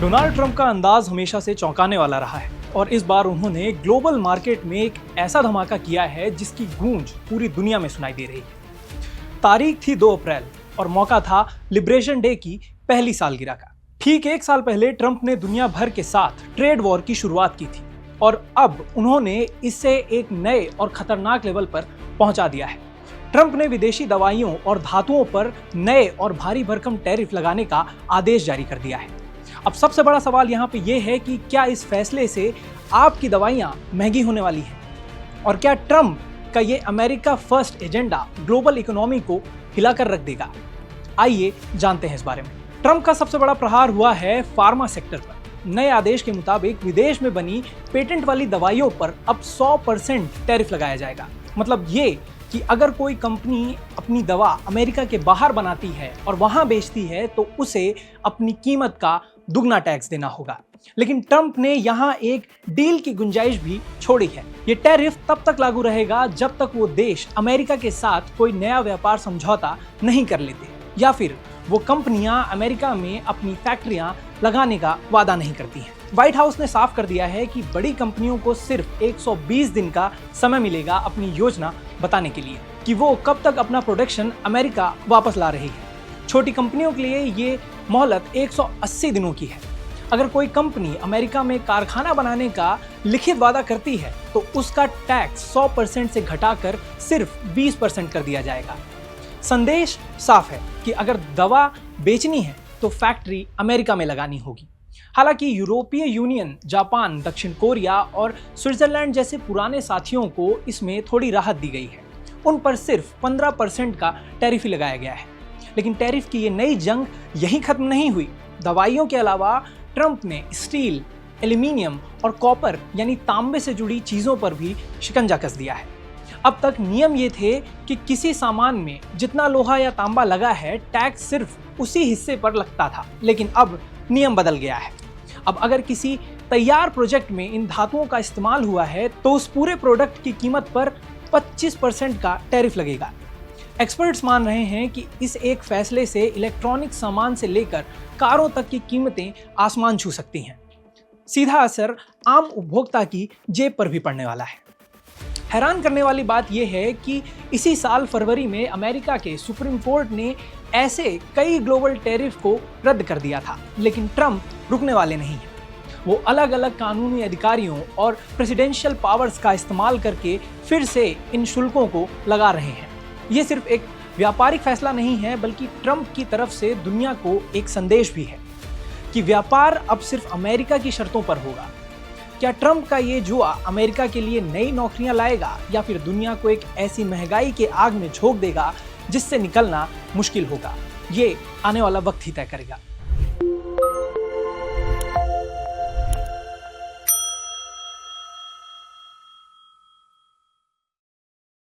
Donald Trump का अंदाज हमेशा से चौंकाने वाला रहा है और इस बार उन्होंने ग्लोबल मार्केट में एक ऐसा धमाका किया है जिसकी गूंज पूरी दुनिया में सुनाई दे रही है। तारीख थी 2 अप्रैल और मौका था लिबरेशन डे की पहली सालगिरह का। ठीक 1 साल पहले ट्रंप ने दुनिया भर के साथ ट्रेड वॉर की शुरुआत की थी और अब उन्होंने इसे एक नए और खतरनाक लेवल पर पहुंचा दिया है। ट्रंप ने विदेशी दवाइयों और धातुओं पर नए और भारी भरकम टैरिफ लगाने का आदेश जारी कर दिया है। अब सबसे बड़ा सवाल यहाँ पे ये है कि क्या इस फैसले से आपकी दवाइयाँ महंगी होने वाली हैं और क्या ट्रंप का ये America first agenda global economy को हिलाकर रख देगा। आइए जानते हैं इस बारे में। ट्रंप का सबसे बड़ा प्रहार हुआ है फार्मा सेक्टर पर। नए आदेश के मुताबिक विदेश में बनी पेटेंट वाली दवाइयों पर अब 100% टैरिफ लगाया जाएगा। मतलब ये कि अगर कोई कंपनी अपनी दवा अमेरिका के बाहर बनाती है और वहां बेचती है तो उसे अपनी कीमत का दुगना टैक्स देना होगा। लेकिन ट्रंप ने यहां एक डील की गुंजाइश भी छोड़ी है। ये टैरिफ तब तक लागू रहेगा जब तक वो देश अमेरिका के साथ कोई नया व्यापार समझौता नहीं कर लेते या फिर वो कंपनियां अमेरिका में अपनी फैक्ट्रियां लगाने का वादा नहीं करती हैं। व्हाइट हाउस ने साफ कर दिया है कि बड़ी कंपनियों को सिर्फ 120 दिन का समय मिलेगा अपनी योजना बताने के लिए कि वो कब तक अपना प्रोडक्शन अमेरिका वापस ला रही है। छोटी कंपनियों के लिए ये मोहलत 180 दिनों की है। अगर कोई कंपनी अमेरिका में कारखाना बनाने का लिखित वादा करती है तो उसका टैक्स 100% से घटाकर सिर्फ 20% कर दिया जाएगा। संदेश साफ है कि अगर दवा बेचनी है तो फैक्ट्री अमेरिका में लगानी होगी। हालांकि यूरोपीय यूनियन, जापान, दक्षिण कोरिया और स्विट्जरलैंड जैसे पुराने साथियों को इसमें थोड़ी राहत दी गई है। उन पर सिर्फ 15% का टैरिफ ही लगाया गया है। लेकिन टैरिफ की ये नई जंग यहीं खत्म नहीं हुई। दवाइयों के अलावा ट्रंप ने स्टील, एल्यूमिनियम और कॉपर यानी तांबे से जुड़ी चीजों पर भी शिकंजा कस दिया है। अब तक नियम ये थे कि किसी सामान में जितना लोहा या तांबा लगा है टैक्स सिर्फ उसी हिस्से पर लगता था, लेकिन अब नियम बदल गया है। अब अगर किसी तैयार प्रोजेक्ट में इन धातुओं का इस्तेमाल हुआ है तो उस पूरे प्रोडक्ट की कीमत पर 25% का टैरिफ लगेगा। एक्सपर्ट्स मान रहे हैं कि इस एक फैसले से इलेक्ट्रॉनिक सामान से लेकर कारों तक की कीमतें आसमान छू सकती हैं। सीधा असर आम उपभोक्ता की जेब पर भी पड़ने वाला है। हैरान करने वाली बात यह है कि इसी साल फरवरी में अमेरिका के सुप्रीम कोर्ट ने ऐसे कई ग्लोबल टैरिफ को रद्द कर दिया था, लेकिन ट्रंप रुकने वाले नहीं हैं। वो अलग अलग कानूनी अधिकारियों और प्रेसिडेंशियल पावर्स का इस्तेमाल करके फिर से इन शुल्कों को लगा रहे हैं। ये सिर्फ एक व्यापारिक फैसला नहीं है बल्कि ट्रंप की तरफ से दुनिया को एक संदेश भी है कि व्यापार अब सिर्फ अमेरिका की शर्तों पर होगा। क्या ट्रंप का ये जुआ अमेरिका के लिए नई नौकरियां लाएगा या फिर दुनिया को एक ऐसी महंगाई के आग में झोंक देगा जिससे निकलना मुश्किल होगा? ये आने वाला वक्त ही तय करेगा।